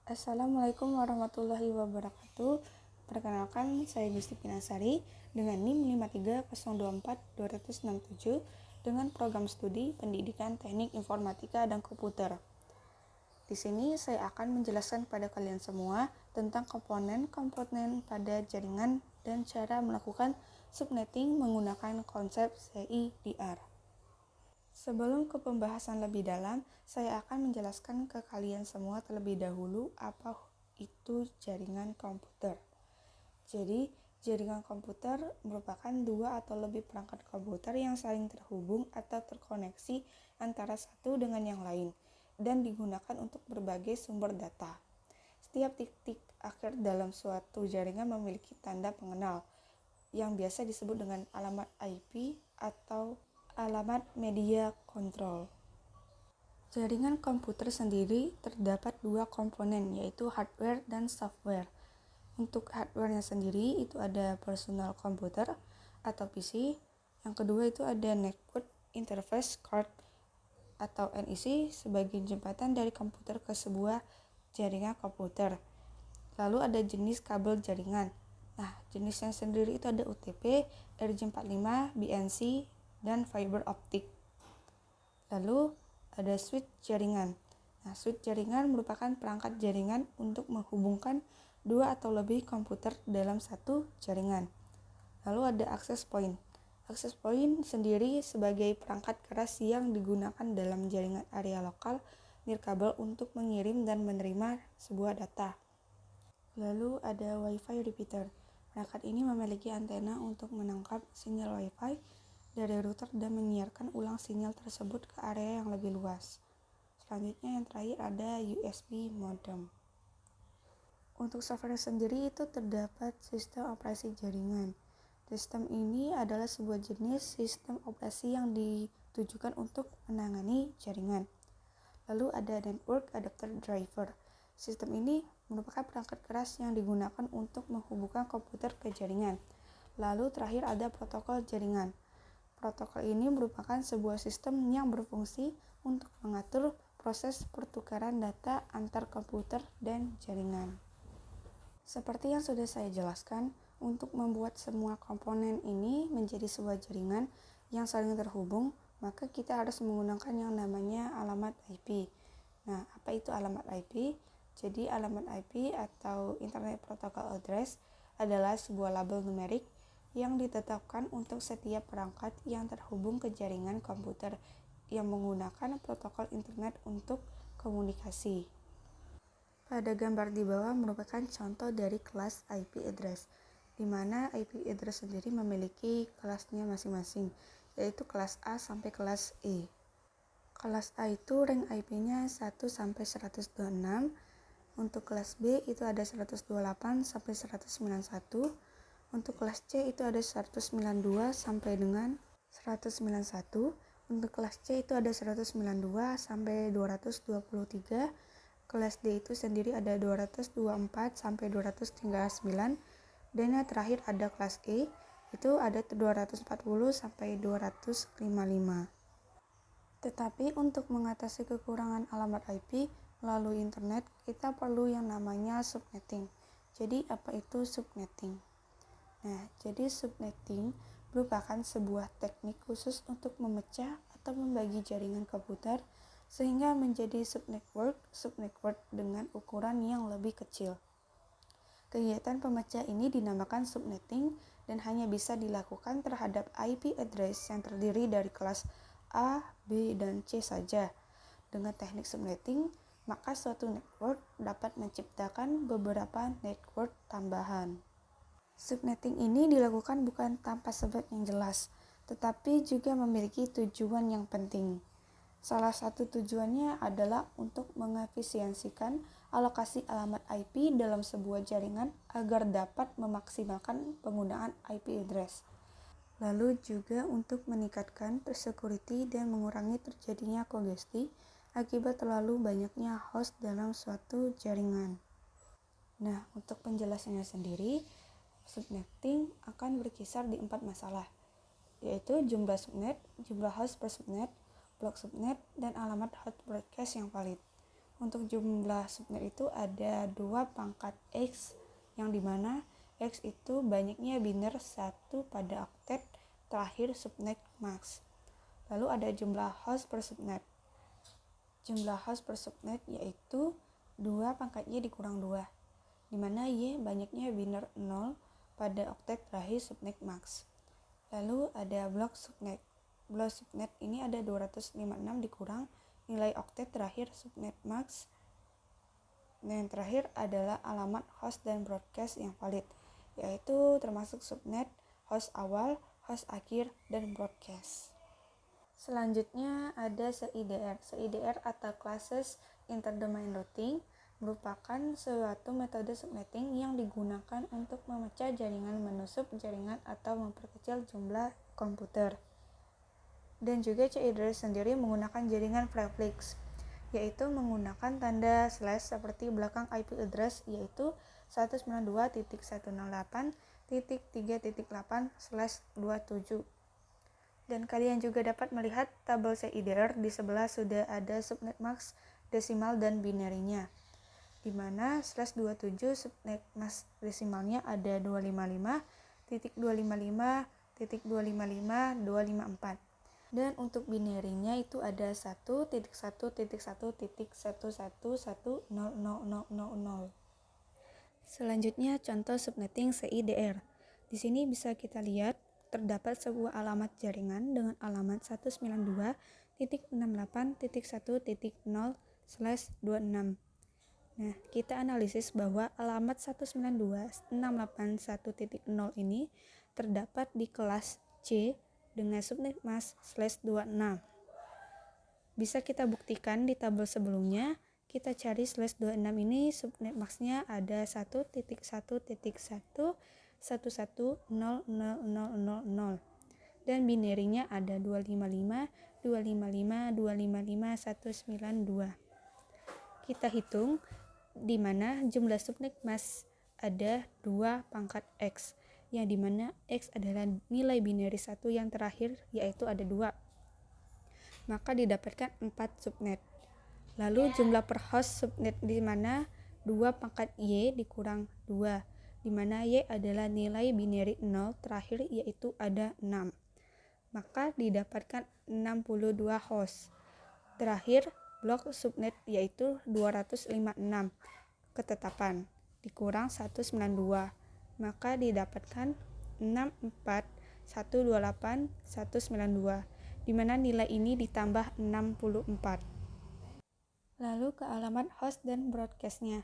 Assalamualaikum warahmatullahi wabarakatuh. Perkenalkan, saya Gusti Pinasari dengan NIM 53024-267 dengan program studi Pendidikan Teknik Informatika dan Komputer. Di sini saya akan menjelaskan pada kalian semua tentang komponen-komponen pada jaringan dan cara melakukan subnetting menggunakan konsep CIDR. Sebelum ke pembahasan lebih dalam, saya akan menjelaskan ke kalian semua terlebih dahulu apa itu jaringan komputer. Jadi, jaringan komputer merupakan dua atau lebih perangkat komputer yang saling terhubung atau terkoneksi antara satu dengan yang lain dan digunakan untuk berbagai sumber data. Setiap titik akhir dalam suatu jaringan memiliki tanda pengenal yang biasa disebut dengan alamat IP atau alamat media kontrol. Jaringan komputer sendiri terdapat dua komponen, yaitu hardware dan software. Untuk hardware-nya sendiri itu ada personal computer atau PC. Yang kedua itu ada network interface card atau NIC sebagai jembatan dari komputer ke sebuah jaringan komputer. Lalu ada jenis kabel jaringan. Nah, jenisnya sendiri itu ada UTP, RJ45, BNC, dan fiber optik. Lalu ada switch jaringan. Nah, switch jaringan merupakan perangkat jaringan untuk menghubungkan dua atau lebih komputer dalam satu jaringan. Lalu ada access point. Access point sendiri sebagai perangkat keras yang digunakan dalam jaringan area lokal nirkabel untuk mengirim dan menerima sebuah data. Lalu ada Wi-Fi repeater. Perangkat ini memiliki antena untuk menangkap sinyal Wi-Fi dari router dan menyiarkan ulang sinyal tersebut ke area yang lebih luas. Selanjutnya yang terakhir ada USB modem. Untuk software sendiri itu terdapat sistem operasi jaringan. Sistem ini adalah sebuah jenis sistem operasi yang ditujukan untuk menangani jaringan. Lalu ada network adapter driver. Sistem ini merupakan perangkat keras yang digunakan untuk menghubungkan komputer ke jaringan. Lalu terakhir ada protokol jaringan. Protokol ini merupakan sebuah sistem yang berfungsi untuk mengatur proses pertukaran data antar komputer dan jaringan. Seperti yang sudah saya jelaskan, untuk membuat semua komponen ini menjadi sebuah jaringan yang saling terhubung, maka kita harus menggunakan yang namanya alamat IP. Nah, apa itu alamat IP? Jadi, alamat IP atau Internet Protocol Address adalah sebuah label numerik yang ditetapkan untuk setiap perangkat yang terhubung ke jaringan komputer yang menggunakan protokol internet untuk komunikasi. Pada gambar di bawah merupakan contoh dari kelas IP address, di mana IP address sendiri memiliki kelasnya masing-masing, yaitu kelas A sampai kelas E. Kelas A itu rank IP-nya 1 sampai 126. Untuk kelas B itu ada 128 sampai 191. Untuk kelas C itu ada 192 sampai dengan 191. Untuk kelas C itu ada 192 sampai 223. Kelas D itu sendiri ada 224 sampai 239. Dan yang terakhir ada kelas E, itu ada 240 sampai 255. Tetapi untuk mengatasi kekurangan alamat IP melalui internet, kita perlu yang namanya subnetting. Jadi apa itu subnetting? Nah, jadi subnetting merupakan sebuah teknik khusus untuk memecah atau membagi jaringan komputer sehingga menjadi subnetwork dengan ukuran yang lebih kecil. Kegiatan pemecah ini dinamakan subnetting dan hanya bisa dilakukan terhadap IP address yang terdiri dari kelas A, B, dan C saja. Dengan teknik subnetting, maka suatu network dapat menciptakan beberapa network tambahan. Subnetting ini dilakukan bukan tanpa sebab yang jelas, tetapi juga memiliki tujuan yang penting. Salah satu tujuannya adalah untuk mengefisiensikan alokasi alamat IP dalam sebuah jaringan agar dapat memaksimalkan penggunaan IP address. Lalu juga untuk meningkatkan security dan mengurangi terjadinya kongesti akibat terlalu banyaknya host dalam suatu jaringan. Nah, untuk penjelasannya sendiri, subnetting akan berkisar di 4 masalah, yaitu jumlah subnet, jumlah host per subnet, blok subnet, dan alamat host broadcast yang valid. Untuk jumlah subnet itu ada 2 pangkat X, yang dimana X itu banyaknya biner 1 pada oktet terakhir subnet max. Lalu ada jumlah host per subnet. Jumlah host per subnet yaitu 2 pangkat Y dikurang 2, dimana Y banyaknya biner 0 pada oktet terakhir subnet max. Lalu ada blok subnet. Blok subnet ini ada 256 dikurang nilai oktet terakhir subnet max. Dan yang terakhir adalah alamat host dan broadcast yang valid, yaitu termasuk subnet, host awal, host akhir, dan broadcast. Selanjutnya ada CIDR. CIDR atau Classes Interdomain Routing merupakan suatu metode subnetting yang digunakan untuk memecah jaringan menusuk jaringan atau memperkecil jumlah komputer. Dan juga CIDR sendiri menggunakan jaringan prefix, yaitu menggunakan tanda slash seperti belakang IP address, yaitu 192.168.3.8/27. Dan kalian juga dapat melihat tabel CIDR di sebelah sudah ada subnet max, desimal, dan binarinya, di mana /27 subnet max desimalnya ada 255.255.255.254. Dan untuk binarinya itu ada 1.1.1.1111000. Selanjutnya contoh subnetting CIDR. Di sini bisa kita lihat terdapat sebuah alamat jaringan dengan alamat 192.68.1.0/26. Nah, kita analisis bahwa alamat 192.681.0 ini terdapat di kelas C dengan subnet max /26. Bisa kita buktikan di tabel sebelumnya. Kita cari /26 ini subnet maxnya ada 1.1.1.1100000 dan binarinya ada 255.255.255.192. Kita hitung di mana jumlah subnet max ada 2 pangkat X, yang dimana X adalah nilai binari 1 yang terakhir, yaitu ada 2. Maka didapatkan 4 subnet. Lalu jumlah per host subnet di mana 2 pangkat Y dikurang 2, di mana Y adalah nilai binari 0 terakhir, yaitu ada 6. Maka didapatkan 62 host. Terakhir blok subnet yaitu 256 ketetapan dikurang 192, maka didapatkan 64.128.192, di mana nilai ini ditambah 64. Lalu ke alamat host dan broadcastnya.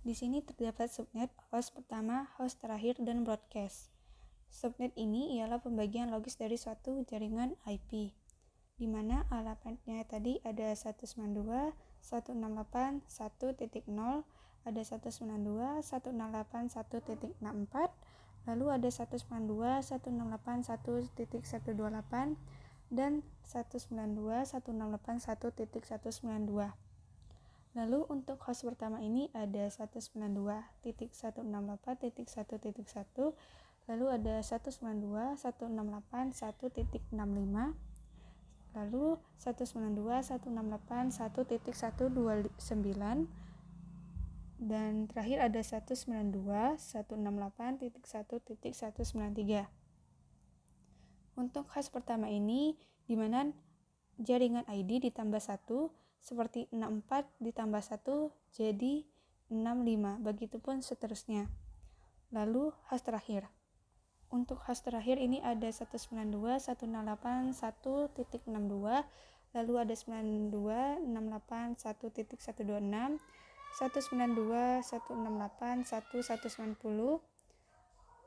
Di sini terdapat subnet, host pertama, host terakhir, dan broadcast. Subnet ini ialah pembagian logis dari suatu jaringan IP, di mana alamatnya tadi ada 192.168.1.0, ada 192.168.1.64, lalu ada 192.168.1.128, dan 192.168.1.192. Lalu untuk host pertama ini ada 192.168.1.1, lalu ada 192.168.1.65, lalu 192.168.1.129, dan terakhir ada 192.168.1.193. Untuk host pertama ini di mana jaringan ID ditambah 1 seperti 64 ditambah 1 jadi 65, begitupun seterusnya. Lalu host terakhir. Untuk host terakhir ini ada 192.168.1.62, lalu ada 92.168.1.126, 192.168.1.190,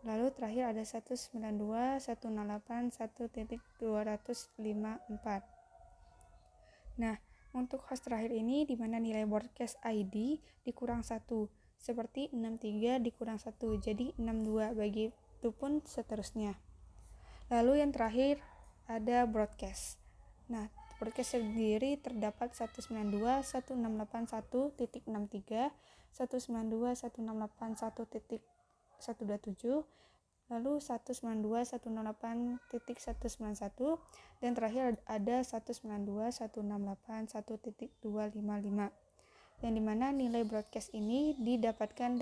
lalu terakhir ada 192.168.1.254. Nah, untuk host terakhir ini di mana nilai broadcast ID dikurang 1, seperti 63 dikurang 1, jadi 62, begitupun seterusnya. Lalu yang terakhir ada broadcast. Nah, broadcast sendiri terdapat 192.168.1.63, 192.168.1.127, lalu 192.168.191, dan terakhir ada 192.168.1.255. yang dimana nilai broadcast ini didapatkan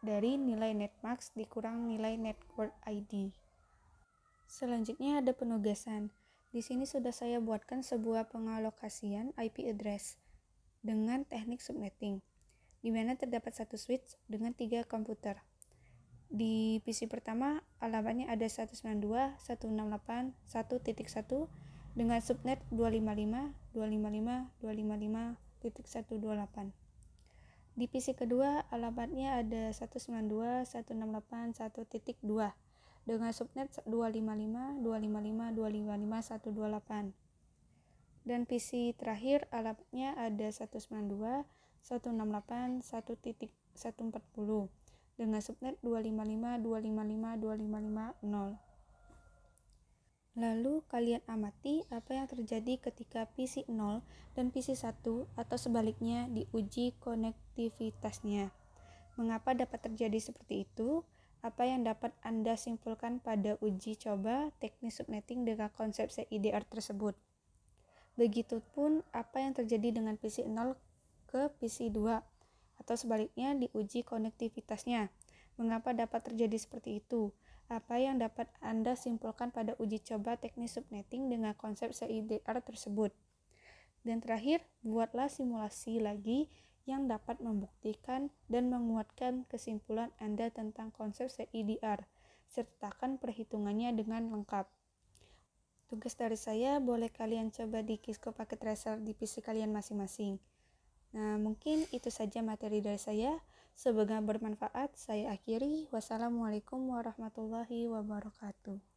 dari nilai netmax dikurang nilai network ID. Selanjutnya ada penugasan. Di sini sudah saya buatkan sebuah pengalokasian IP address dengan teknik subnetting, di mana terdapat satu switch dengan 3 komputer. Di PC pertama, alamatnya ada 192.168.1.1 dengan subnet 255.255.255.128. Di PC kedua, alamatnya ada 192.168.1.2 dengan subnet 255.255.255.128. Dan PC terakhir, alamatnya ada 192.168.1.140 dengan subnet 255.255.255.0. Lalu kalian amati apa yang terjadi ketika PC 0 dan PC 1 atau sebaliknya diuji konektivitasnya. Mengapa dapat terjadi seperti itu? Apa yang dapat Anda simpulkan pada uji coba teknis subnetting dengan konsep CIDR tersebut? Begitupun apa yang terjadi dengan PC 0 ke PC 2 atau sebaliknya diuji konektivitasnya. Mengapa dapat terjadi seperti itu? Apa yang dapat Anda simpulkan pada uji coba teknis subnetting dengan konsep CIDR tersebut? Dan terakhir, buatlah simulasi lagi yang dapat membuktikan dan menguatkan kesimpulan Anda tentang konsep CIDR. Sertakan perhitungannya dengan lengkap. Tugas dari saya, boleh kalian coba di Kisco Packet Tracer di PC kalian masing-masing. Nah, mungkin itu saja materi dari saya. Semoga bermanfaat. Saya akhiri. Wassalamualaikum warahmatullahi wabarakatuh.